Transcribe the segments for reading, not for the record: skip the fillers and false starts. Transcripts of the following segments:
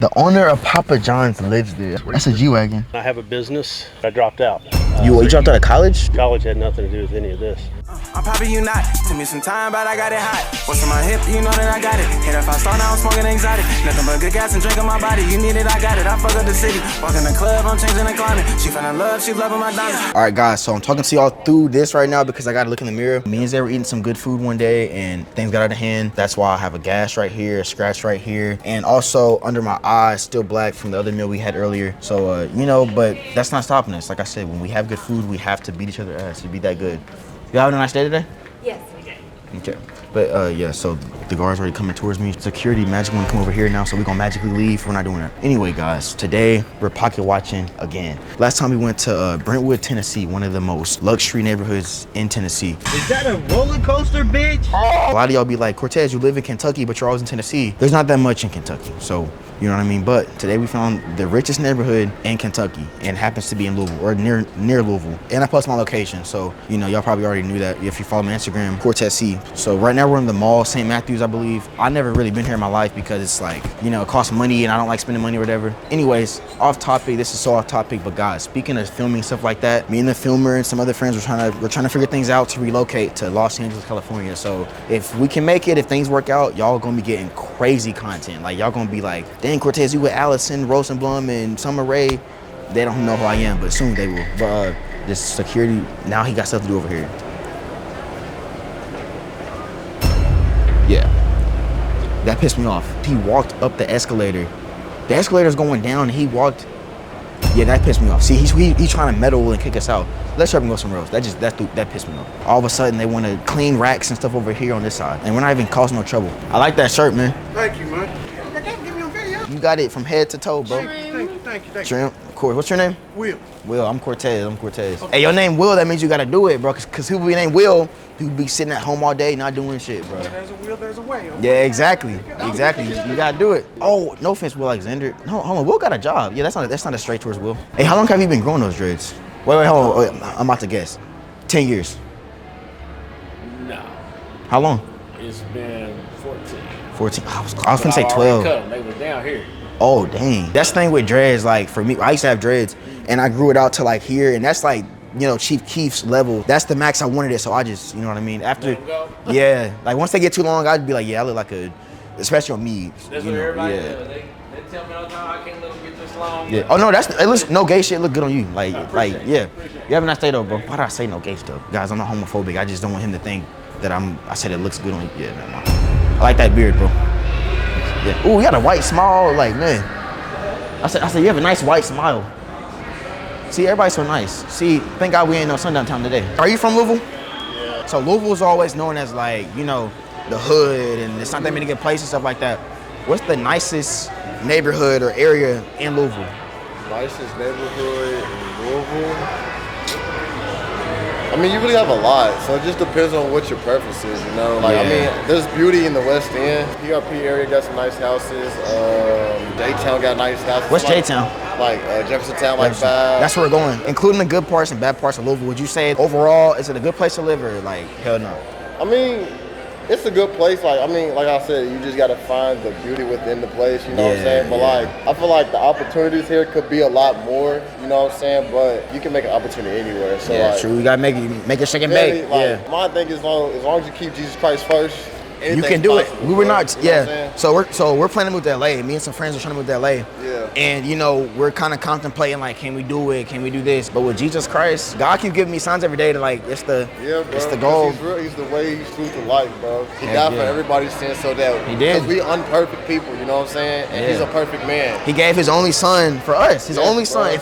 The owner of Papa John's lives there. That's a G-Wagon. I have a business. I dropped out. You dropped out of college? College had nothing to do with any of this. I'm popping you not. Took me some time, but I got it hot. What's on my hip, you know that I got it. Hit if I start now, I'm smoking exotic. Nothing but good gas and drink on my body. You need it, I got it. I fuck up the city. Walk in the club, I'm changing the climate. She fell in love, she loving my diamonds. All right, guys, so I'm talking to y'all through this right now because I got to look in the mirror. Me and Zay were eating some good food one day and things got out of hand. That's why I have a gash right here, a scratch right here. And also under my eye, still black from the other meal we had earlier. So, but that's not stopping us. Like I said, when we have good food, we have to beat each other's ass to be that good. You having a nice day today? Yes, we did. Okay. But yeah, so the guard's already coming towards me. Security magically wanna come over here now, so we're gonna magically leave. We're not doing that. Anyway, guys, today we're pocket watching again. Last time we went to Brentwood, Tennessee, one of the most luxury neighborhoods in Tennessee. Is that a roller coaster, bitch? A lot of y'all be like, Cortez, you live in Kentucky, but you're always in Tennessee. There's not that much in Kentucky, so you know what I mean? But today we found the richest neighborhood in Kentucky and happens to be in Louisville or near Louisville. And I post my location, so y'all probably already knew that if you follow me on Instagram, Cortez C. So right now we're in the mall, St. Matthews, I believe. I never really been here in my life because it's like, it costs money and I don't like spending money or whatever. Anyways, off topic, this is so off topic, but guys, speaking of filming, stuff like that, me and the filmer and some other friends we're trying to figure things out to relocate to Los Angeles, California. So if we can make it, if things work out, y'all gonna be getting crazy content. Like y'all gonna be like, dang, Cortez, you with Allison, Rosenblum, and Summer Rae. They don't know who I am, but soon they will. But this security, now he got stuff to do over here. Yeah, that pissed me off. He walked up the escalator. The escalator's going down, and he walked. Yeah, that pissed me off. See, he's trying to meddle and kick us out. Let's try and go somewhere else. That pissed me off. All of a sudden, they want to clean racks and stuff over here on this side, and we're not even causing no trouble. I like that shirt, man. Thank you, man. I can't give you a video. You got it from head to toe, bro. Thank you. Shrimp, of course. What's your name? Will. I'm Cortez. Okay. Hey, your name Will, that means you gotta do it, bro. Cause who be named Will, you be sitting at home all day not doing shit, bro. There's a will, there's a way. Okay? Yeah, exactly. You gotta do it. Oh, no offense, Will Alexander. No, hold on. Will got a job. Yeah, that's not a straight towards Will. Hey, how long have you been growing those dreads? Wait, hold on. Wait, I'm about to guess. 10 years. No. How long? It's been 14. 14. I was gonna say 12. They was down here. Oh, dang. That's the thing with dreads, like for me, I used to have dreads and I grew it out to like here, and that's like, Chief Keef's level. That's the max I wanted it, so I just, you know what I mean? After, yeah, like once they get too long, I'd be like, yeah, I look like especially on me. That's what everybody does. They tell me all the time, I can't let them get this long. Yeah. Oh no, it looks, no gay shit look good on you. Yeah. You have a nice day though, bro. Why did I say no gay stuff? Guys, I'm not homophobic. I just don't want him to think that I said it looks good on you. Yeah, no. I like that beard, bro. Yeah. Ooh, you got a white smile, like, man. I said, you have a nice white smile. See, everybody's so nice. See, thank God we ain't no sundown town today. Are you from Louisville? Yeah. So Louisville's always known as like, the hood, and there's not that many good places, stuff like that. What's the nicest neighborhood or area in Louisville? Nicest neighborhood in Louisville? I mean, you really have a lot, so it just depends on what your preference is, I mean, there's beauty in the West End. PRP area got some nice houses. J-Town got nice houses. What's J-Town? Like Jeffersontown, like Five. That's where we're going, including the good parts and bad parts of Louisville. Would you say overall, is it a good place to live, or like, hell no? I mean, it's a good place. Like I said, you just gotta find the beauty within the place, what I'm saying? But I feel like the opportunities here could be a lot more, what I'm saying? But you can make an opportunity anywhere. So true. You gotta make it shake and bake. My thing is, as long as you keep Jesus Christ first, you can do it. We were not, So we're planning to move to LA. Me and some friends are trying to move to LA. Yeah. And we're kind of contemplating like, can we do it? Can we do this? But with Jesus Christ, God keeps giving me signs every day to like, it's the goal. He's real. He's the way. He's truth to life, bro. He died for everybody's sins, so that he did. Because we unperfect people, you know what I'm saying? And he's a perfect man. He gave his only son for us. His only son. Bro,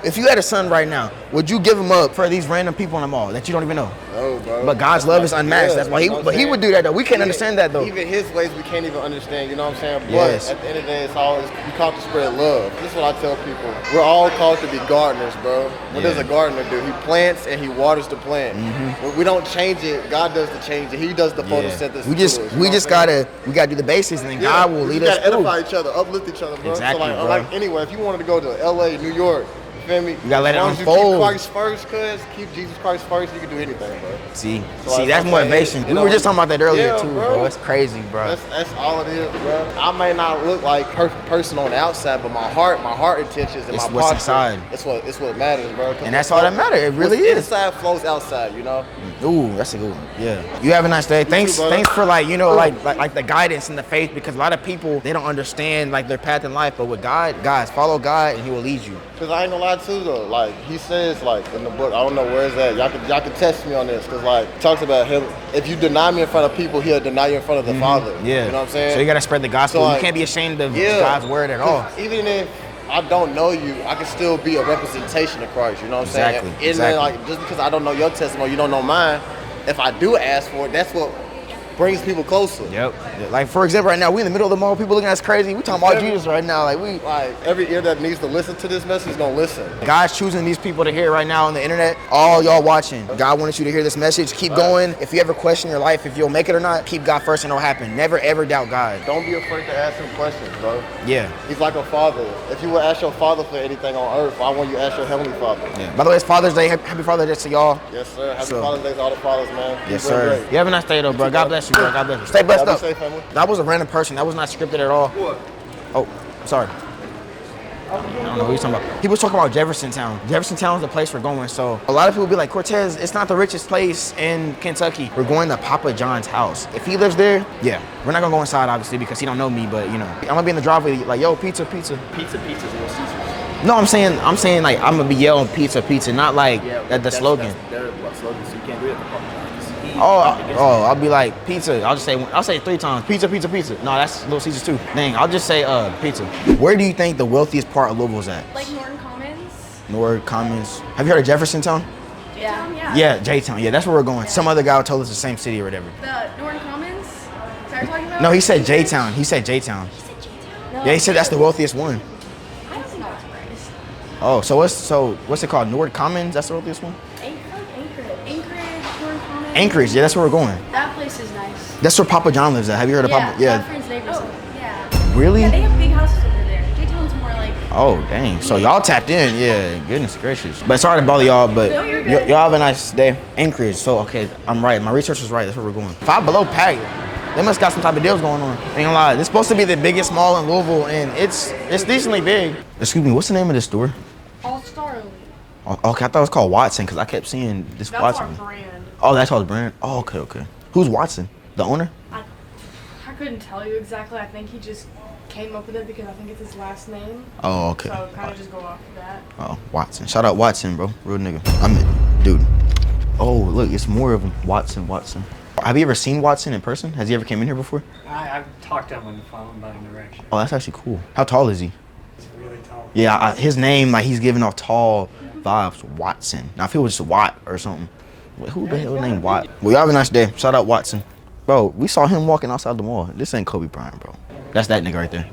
if you had a son right now, would you give him up for these random people in the mall that you don't even know? No, bro. But God's love is unmatched. That's why he would do that though. We can't understand that though. Even his ways we can't even understand, you know what I'm saying? But at the end of the day, it's always, we called to spread love. This is what I tell people. We're all called to be gardeners, bro. What does a gardener do? He plants and he waters the plant. Mm-hmm. We don't change it. God does the change. He does the photosynthesis. We gotta do the basics, and then God will lead us through. We gotta edify each other, uplift each other, bro. Exactly, so anyway, if you wanted to go to LA, New York, feel me? You gotta let it as long unfold. As you keep Christ first, cuz keep Jesus Christ first, you can do anything, bro. See, So that's motivation. We were just talking about that earlier too, bro. It's crazy, bro. That's all it is, bro. I may not look like perfect person on the outside, but my heart intentions, and It's my what's posture, inside. It's what matters, bro. And that's all that matters. It really is. Inside flows outside, you know. Ooh, that's a good one. Yeah. You have a nice day. Thanks for like the guidance and the faith, because a lot of people, they don't understand like their path in life, but with God, guys, follow God and He will lead you. Cause I ain't gonna lie too though, like he says like in the book, I don't know where it's at. Y'all can test me on this, cause like it talks about him. If you deny me in front of people, He'll deny you in front of the Father. Yeah. You know what I'm saying? So you gotta spread the gospel. So, you can't be ashamed of God's word at all. Even if I don't know you, I can still be a representation of Christ. You know what I'm saying? And then like just because I don't know your testimony, you don't know mine. If I do ask for it, that's what brings people closer. Yep. Like for example, right now we in the middle of the mall. People looking at us crazy. We talking about Jesus right now. Like every ear that needs to listen to this message is gonna listen. God's choosing these people to hear right now on the internet. All y'all watching, God wanted you to hear this message. Keep going. If you ever question your life, if you'll make it or not, keep God first and it'll happen. Never ever doubt God. Don't be afraid to ask Him questions, bro. Yeah. He's like a father. If you would ask your father for anything on earth, why won't you ask your heavenly Father? Yeah. By the way, it's Father's Day. Happy Father's Day to y'all. Yes, sir. Happy Father's Day to all the fathers, man. Yes, sir. You have a nice day though, bro. God bless you, bro. God bless you. Stay blessed up. That was a random person. That was not scripted at all. What? Oh, sorry. I don't know what he's talking about. He was talking about Jeffersontown. Jeffersontown is the place we're going. So a lot of people be like, Cortez, it's not the richest place in Kentucky. We're going to Papa John's house. If he lives there, yeah. We're not gonna go inside obviously because he don't know me, but you know. I'm gonna be in the driveway like, yo, pizza. Pizza's Little Caesars. No, I'm saying like I'm gonna be yelling pizza, not like the slogan. That's their slogan, so you can't do it at the Papa John's. I'll be like pizza. I'll say 3 times. Pizza. No, that's Little Caesars too. Dang, I'll just say pizza. Where do you think the wealthiest part of Louisville is at? Like Norton Commons. Norton Commons. Have you heard of Jeffersontown? Yeah. Yeah, J-Town. Yeah, that's where we're going. Some other guy told us the same city or whatever. The Norton Commons? Is that what you're talking about? No, he said J-Town. He said J-Town. He said J-Town? No. Yeah, he said that's the wealthiest one. I was not surprised. Oh, what's it called? Norton Commons? That's the wealthiest one? Anchorage, Norton Commons. Anchorage. Yeah, that's where we're going. That place is nice. That's where Papa John lives at. Have you heard of Papa? Yeah, my friend's neighbors. Yeah. Really? Yeah, they have big houses over there. J-Town's more like... Oh, dang. So y'all tapped in. Yeah, goodness gracious. But sorry to bother y'all, but No, you're good. y'all have a nice day. Anchorage. So, okay, I'm right. My research was right. That's where we're going. Five Below packed. They must got some type of deals going on. Ain't gonna lie. It's supposed to be the biggest mall in Louisville, and it's decently big. Excuse me, what's the name of this store? All Star Elite. Oh, okay, I thought it was called Watson, because I kept seeing this That's Watson. our brand. Oh, that's our brand? Oh, okay. Who's Watson? The owner? I couldn't tell you exactly. I think he just came up with it because I think it's his last name. Oh, okay. So kind of just go off of that. Oh, Watson. Shout out Watson, bro. Real nigga. Dude. Oh, look, it's more of them. Watson. Have you ever seen Watson in person? Has he ever came in here before? I've talked to him on the phone about an direction. Oh, that's actually cool. How tall is he? He's really tall. Yeah, his name, like, he's giving off tall vibes. Watson. Now, if it was just Watt or something. Wait, who the hell named Watt? Well, y'all have a nice day. Shout out Watson. Bro, we saw him walking outside the mall. This ain't Kobe Bryant, bro. That's that nigga right there.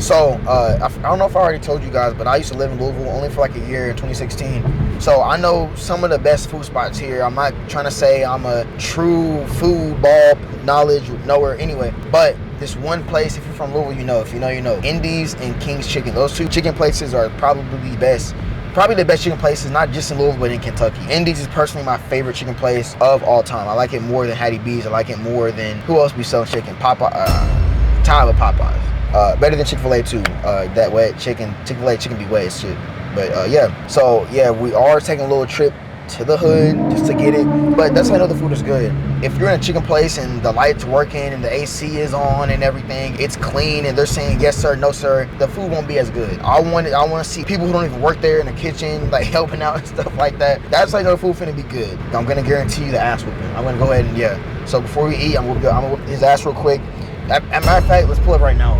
So, I don't know if I already told you guys, but I used to live in Louisville only for like a year in 2016. So I know some of the best food spots here. I'm not trying to say I'm a true food ball knowledge knower anyway, but this one place, if you're from Louisville, you know. If you know, you know. Indies and King's Chicken. Those two chicken places are probably the best. Probably the best chicken places, not just in Louisville, but in Kentucky. Indies is personally my favorite chicken place of all time. I like it more than Hattie B's. I like it more than, who else be selling chicken? Tired with Popeyes. Better than Chick-fil-A too. That wet chicken, Chick-fil-A chicken be wet as shit. But yeah, so yeah, we are taking a little trip to the hood just to get it. But that's how I know the food is good. If you're in a chicken place and the lights working and the AC is on and everything, it's clean and they're saying yes sir, no sir, the food won't be as good. I want to see people who don't even work there in the kitchen, like helping out and stuff like that. That's how I know the food finna be good. I'm gonna guarantee you the ass whooping. I'm gonna go ahead and yeah. So before we eat, I'm gonna whoop his ass real quick. As a matter of fact, let's pull it right now.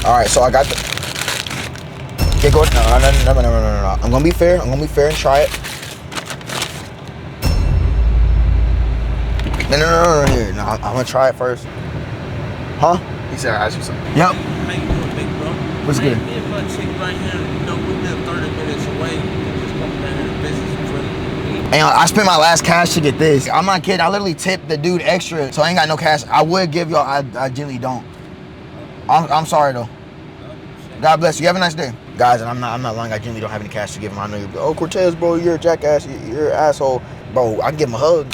All right, so I got the. Yeah, go. No. I'm gonna be fair. And try it. No. Here, no. I'm gonna try it first. Huh? He said I asked you something. Yep. How you doing, big bro? What's good? Me and my chick right here, you know, we live 30 minutes away. Just come down here to visit some friends. And I spent my last cash to get this. I'm not kidding. I literally tipped the dude extra, so I ain't got no cash. I would give y'all. I generally don't. I'm sorry though. God bless you. Have a nice day. Guys, and I'm not lying. I genuinely don't have any cash to give him. I know oh, Cortez, bro, you're a jackass. You're an asshole. Bro, I can give him a hug.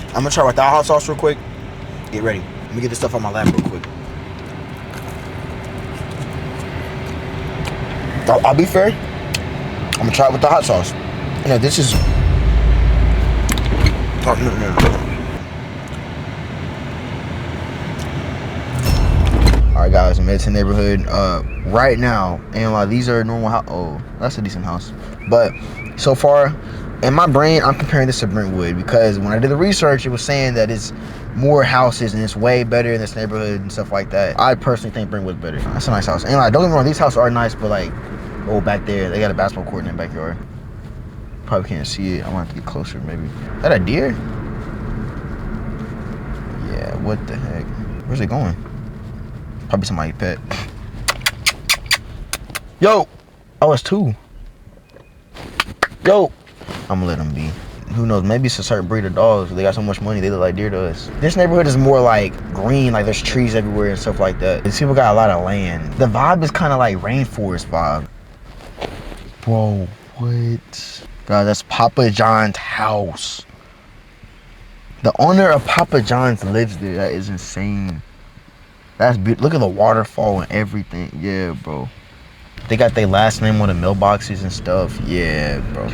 I'm gonna try with that hot sauce real quick. Get ready. Let me get this stuff on my lap real quick. I'll be fair. I'm gonna try it with the hot sauce. You know, this is. Oh, no. All right, guys, I'm at the neighborhood right now, and like these are normal house. Oh, that's a decent house. But so far, in my brain, I'm comparing this to Brentwood because when I did the research, it was saying that it's more houses and it's way better in this neighborhood and stuff like that. I personally think Brentwood's better. That's a nice house. And like, don't get me wrong, these houses are nice, but like, oh, back there, they got a basketball court in their backyard. Probably can't see it. I want to get closer, maybe. Is that a deer? Yeah, what the heck? Where's it going? Probably somebody's pet. Yo! Oh, it's two. Yo! I'm gonna let them be. Who knows? Maybe it's a certain breed of dogs. They got so much money, they look like deer to us. This neighborhood is more like green, like there's trees everywhere and stuff like that. These people got a lot of land. The vibe is kind of like rainforest vibe. Bro, what? God, that's Papa John's house. The owner of Papa John's lives there. That is insane. That's beautiful. Look at the waterfall and everything. Yeah, bro. They got their last name on the mailboxes and stuff. Yeah, bro.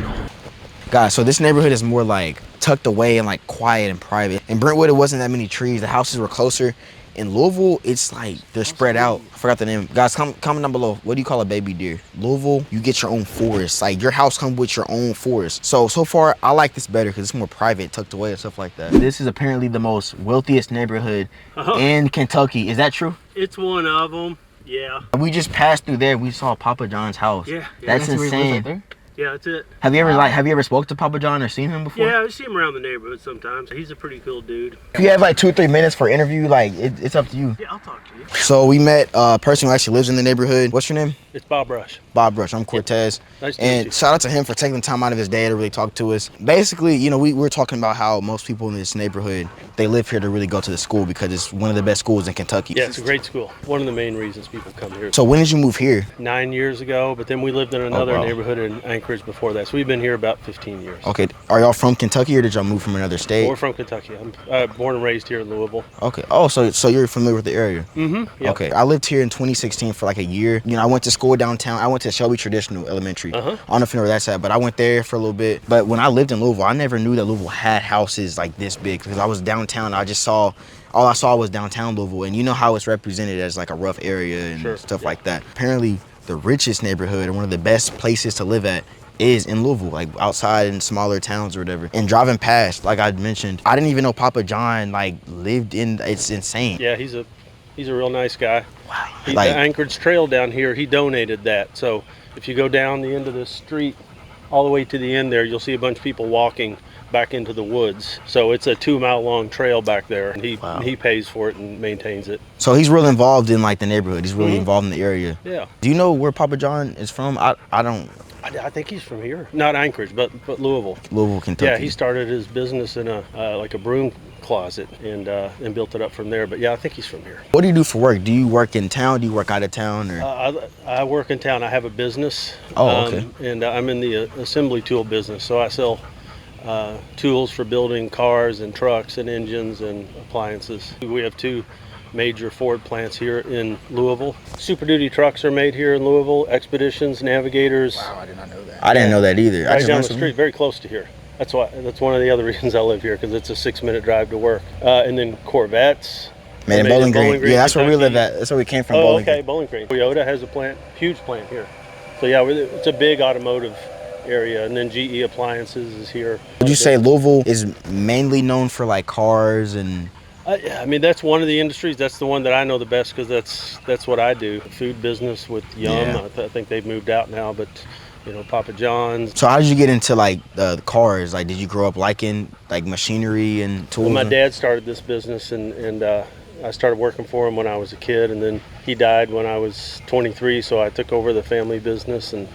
Guys, so this neighborhood is more like tucked away and like quiet and private. In Brentwood, it wasn't that many trees. The houses were closer. In Louisville, it's like they're spread out. I forgot the name. Guys, comment down below. What do you call a baby deer? Louisville, you get your own forest. Like your house comes with your own forest. So far, I like this better because it's more private, tucked away and stuff like that. This is apparently the most wealthiest neighborhood in Kentucky. Is that true? It's one of them. Yeah. We just passed through there. We saw Papa John's house. Yeah. That's insane. Yeah, that's it. Have you ever spoke to Papa John or seen him before? Yeah, I see him around the neighborhood sometimes. He's a pretty cool dude. If you have like 2 or 3 minutes for an interview, like it's up to you. Yeah, I'll talk to you. So we met a person who actually lives in the neighborhood. What's your name? It's Bob Rush. Bob Rush. I'm Cortez. Yeah. Nice to meet you. Shout out to him for taking the time out of his day to really talk to us. Basically, you know, we were talking about how most people in this neighborhood, they live here to really go to the school because it's one of the best schools in Kentucky. Yeah, it's a great school. One of the main reasons people come here. So when did you move here? 9 years ago, but then we lived in another neighborhood in Anchorage before that. So we've been here about 15 years. Okay. Are y'all from Kentucky or did y'all move from another state? We're from Kentucky. I'm born and raised here in Louisville. Okay. Oh, so you're familiar with the area? Mm-hmm. Yep. Okay. I lived here in 2016 for like a year. You know, I went to school downtown. I went to Shelby Traditional Elementary. I don't know if you know where that's at, but I went there for a little bit. But when I lived in Louisville, I never knew that Louisville had houses like this big because I was downtown. All I saw was downtown Louisville, and you know how it's represented as like a rough area and stuff like that. Apparently, the richest neighborhood and one of the best places to live at is in Louisville, like outside in smaller towns or whatever. And driving past, like I mentioned, I didn't even know Papa John like lived in. It's insane. Yeah, he's a real nice guy. Wow. The Anchorage Trail down here, he donated that. So if you go down the end of the street, all the way to the end there, you'll see a bunch of people walking back into the woods. So it's a 2-mile long trail back there, and he pays for it and maintains it. So he's really involved in like the neighborhood. He's really involved in the area. Yeah. Do you know where Papa John is from? I don't. I think he's from here. Not Anchorage, but Louisville. Louisville, Kentucky. Yeah, he started his business in a like a broom closet and built it up from there. But yeah, I think he's from here. What do you do for work? Do you work in town? Do you work out of town? Or? I work in town. I have a business. Oh, okay. And I'm in the assembly tool business. So I sell tools for building cars and trucks and engines and appliances. We have 2 major Ford plants here in Louisville. Super Duty trucks are made here in Louisville. Expeditions, Navigators. Wow, I did not know that. I didn't know that either. Right down the street, very close to here. That's one of the other reasons I live here, because it's a 6-minute drive to work. And then Corvettes. Made in Bowling Green. Yeah, that's where we live at. That's where we came from. Oh, okay, Bowling Green. Toyota has a plant, huge plant here. So yeah, it's a big automotive area. And then GE Appliances is here. Would you say Louisville is mainly known for like cars and? I mean, that's one of the industries. That's the one that I know the best because that's what I do. Food business with Yum. Yeah. I think they've moved out now, but you know, Papa John's. So how did you get into like the cars? Like, did you grow up liking like machinery and tools? Well, my dad started this business, and I started working for him when I was a kid, and then he died when I was 23. So I took over the family business, and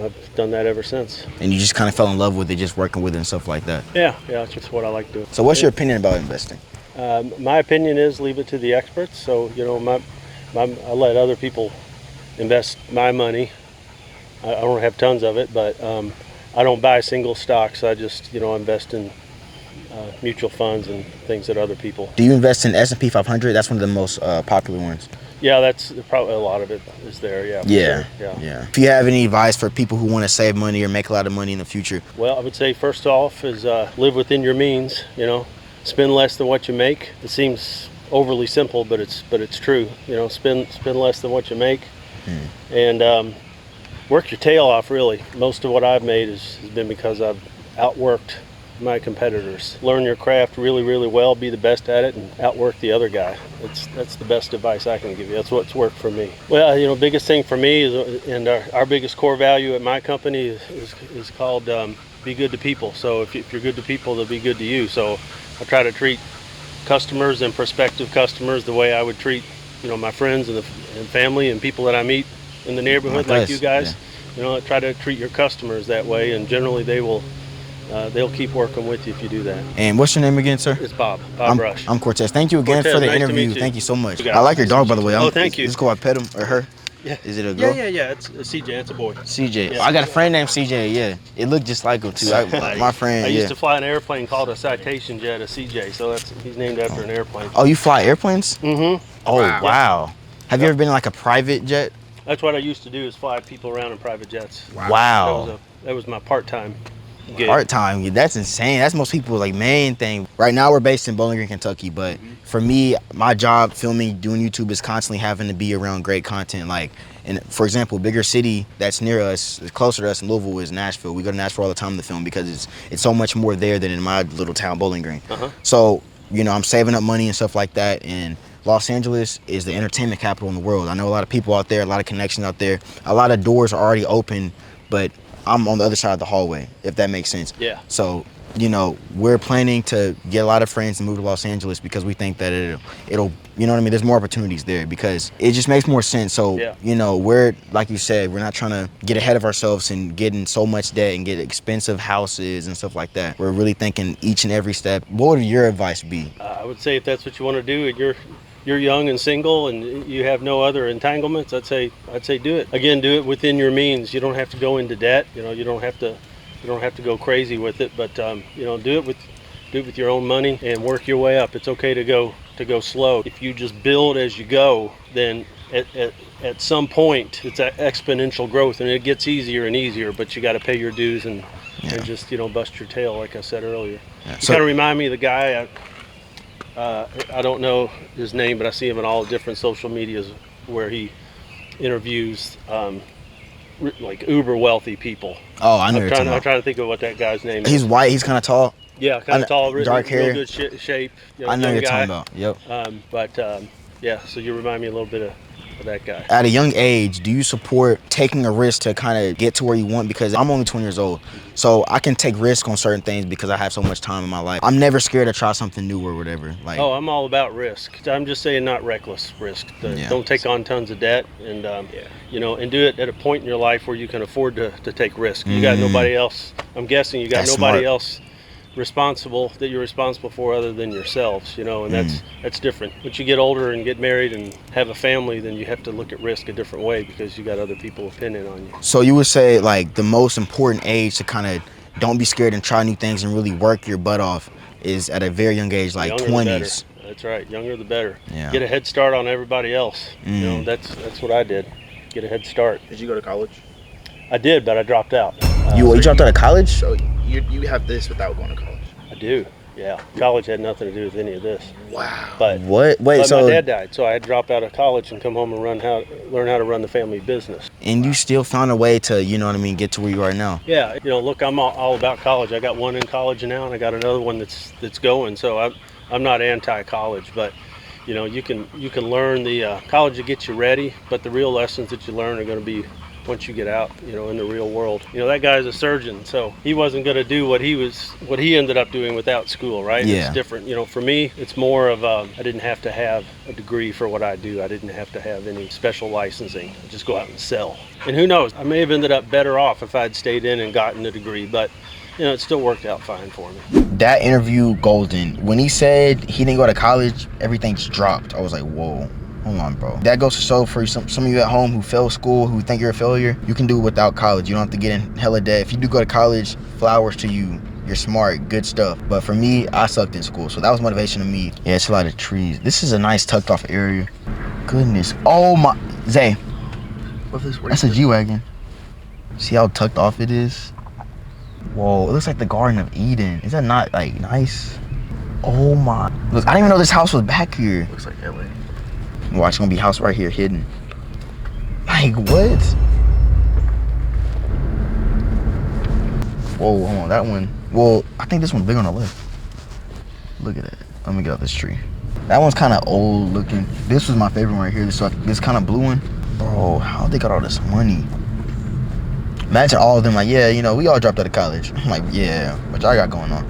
I've done that ever since. And you just kind of fell in love with it, just working with it and stuff like that. Yeah, that's just what I like doing. So what's your opinion about investing? My opinion is leave it to the experts. So, you know, I let other people invest my money. I don't have tons of it, but I don't buy single stocks. I just, you know, invest in mutual funds and things that other people. Do you invest in S&P 500? That's one of the most popular ones. Yeah, that's probably a lot of it is there. Yeah. Yeah. Sure. Yeah. If you have any advice for people who want to save money or make a lot of money in the future? Well, I would say first off is live within your means. You know, spend less than what you make. It seems overly simple, but it's true. You know, spend less than what you make, and work your tail off. Really, most of what I've made has been because I've outworked my competitors. Learn your craft really, really well, be the best at it, and outwork the other guy. That's the best advice I can give you. That's what's worked for me. Well, you know, biggest thing for me is, and our biggest core value at my company is called be good to people. So if you're good to people, they'll be good to you. So I try to treat customers and prospective customers the way I would treat, you know, my friends and family and people that I meet in the neighborhood, like you guys. Yeah. You know, I try to treat your customers that way, and generally they'll keep working with you if you do that. And what's your name again, sir? It's Bob Rush. I'm Cortez. Thank you again for the interview. Thank you so much. I like your dog, by the way. Thank you. It's cool. I pet him or her. Yeah. Is it a girl? Yeah. It's CJ. It's a boy. CJ. Yeah. I got a friend named CJ. Yeah, it looked just like him too. My friend. I used to fly an airplane called a Citation Jet, a CJ. So he's named after an airplane. Oh, you fly airplanes? Mm-hmm. Oh wow. Have you ever been in like a private jet? That's what I used to do, is fly people around in private jets. Wow. That was my part-time gig. Part-time, that's insane. That's most people's like main thing. Right now we're based in Bowling Green, Kentucky, but for me, my job filming, doing YouTube is constantly having to be around great content. Like, and for example, bigger city that's near us, closer to us in Louisville, is Nashville. We go to Nashville all the time to film because it's so much more there than in my little town, Bowling Green. So, you know, I'm saving up money and stuff like that, and Los Angeles is the entertainment capital in the world. I know a lot of people out there, a lot of connections out there. A lot of doors are already open, but I'm on the other side of the hallway, if that makes sense. Yeah. So, you know, we're planning to get a lot of friends and move to Los Angeles because we think that it'll, you know what I mean? There's more opportunities there because it just makes more sense. So, you know, we're, like you said, we're not trying to get ahead of ourselves and get in so much debt and get expensive houses and stuff like that. We're really thinking each and every step. What would your advice be? I would say if that's what you want to do and you're young and single and you have no other entanglements, I'd say do it. Again, do it within your means. You don't have to go into debt. You know, you don't have to go crazy with it, but you know, do it with your own money and work your way up. It's okay to go slow. If you just build as you go, then at some point it's exponential growth, and it gets easier and easier, but you got to pay your dues and just, you know, bust your tail, like I said earlier. You kind of remind me of the guy, I don't know his name, but I see him in all different social medias where he interviews like uber wealthy people. Oh, I know. I'm trying to think of what that guy's name is. He's white. He's kind of tall. Yeah, kind of tall, dark hair, real good shape. You know, I know you're talking about. Yep. Yeah, so you remind me a little bit of that guy. At a young age, do you support taking a risk to kind of get to where you want? Because I'm only 20 years old, so I can take risks on certain things because I have so much time in my life. I'm never scared to try something new or whatever. Like, I'm all about risk. I'm just saying not reckless risk. Don't take on tons of debt, and you know, and do it at a point in your life where you can afford to take risk. You got nobody else. I'm guessing you got nobody else that you're responsible for other than yourselves, you know, and that's different. Once you get older and get married and have a family, then you have to look at risk a different way because you got other people depending on you. So you would say like the most important age to kind of don't be scared and try new things and really work your butt off is at a very young age, like 20s. That's right, younger the better. Yeah. Get a head start on everybody else. You know, that's what I did. Get a head start. Did you go to college? I did, but I dropped out. You dropped out of college? So you have this without going to college? I do. Yeah, college had nothing to do with any of this. Wow. But what? Wait, so my dad died, so I had to drop out of college and come home and learn how to run the family business. And you still found a way to, you know what I mean, get to where you are now. Yeah, you know, look, I'm all about college. I got one in college now, and I got another one that's going. So I'm not anti-college, but you know, you can learn the college to get you ready, but the real lessons that you learn are going to be once you get out, you know, in the real world. You know, that guy's a surgeon, so he wasn't going to do what he ended up doing without school, right? Yeah. It's different. You know, for me, it's more of I didn't have to have a degree for what I do. I didn't have to have any special licensing. I just go out and sell. And who knows, I may have ended up better off if I'd stayed in and gotten a degree, but you know, it still worked out fine for me. that interview, golden. When he said he didn't go to college, everything's dropped. I was like, whoa. Hold on, bro. That goes to show for some of you at home who fail school, who think you're a failure, you can do it without college. You don't have to get in hella debt. If you do go to college, flowers to you. You're smart, good stuff. But for me, I sucked in school, so that was motivation to me. Yeah, it's a lot of trees. This is a nice tucked off area. Goodness. Oh my, Zay. That's a G-Wagon. See how tucked off it is? Whoa, it looks like the Garden of Eden. Is that not like nice? Oh my. Look, I didn't even know this house was back here. Looks like LA. Watch, it's gonna be a house right here hidden. Like what? Whoa, hold on, that one. Well, I think this one's bigger on the left. Look at that. Let me get out this tree. That one's kind of old looking. This was my favorite one right here. This kind of blue one. Bro, how they got all this money? Imagine all of them like, yeah, you know, we all dropped out of college. I'm like, yeah, what y'all got going on?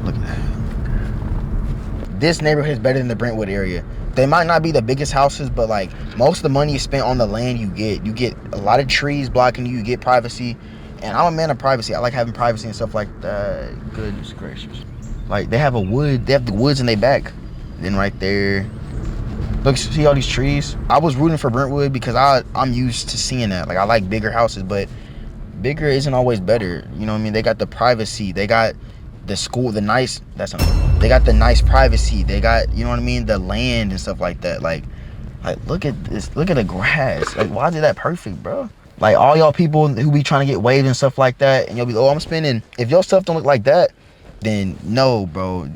Look at that. This neighborhood is better than the Brentwood area. They might not be the biggest houses, but like most of the money is spent on the land you get. You get a lot of trees blocking you. You get privacy. And I'm a man of privacy. I like having privacy and stuff like that. Goodness gracious. Like they have the woods in their back. Then right there. Look, see all these trees? I was rooting for Brentwood because I'm used to seeing that. Like I like bigger houses, but bigger isn't always better. You know what I mean? They got the privacy. They got the school, they got the nice privacy. They got, you know what I mean? The land and stuff like that. Like look at this. Look at the grass. Like why is it that perfect, bro? Like all y'all people who be trying to get waves and stuff like that, and you'll be, oh, I'm spending. If your stuff don't look like that, then no, bro.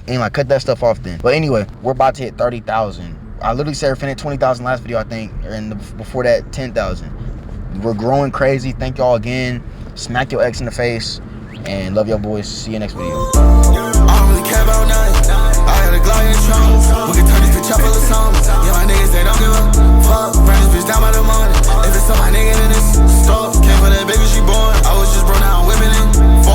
Ain't like cut that stuff off then. But anyway, we're about to hit 30,000. I literally said we're finna hit 20,000 last video, I think, and before that 10,000. We're growing crazy. Thank y'all again. Smack your ex in the face, and love y'all boys. See you next video. I don't really care about nothing. I got a Glock in the trunk. We can turn this bitch up full of songs. Yeah, my niggas, they don't give a fuck. Bring this bitch down by the morning. If it's on my nigga in this store, came for that baby, she born. I was just bro, now I'm whipping it.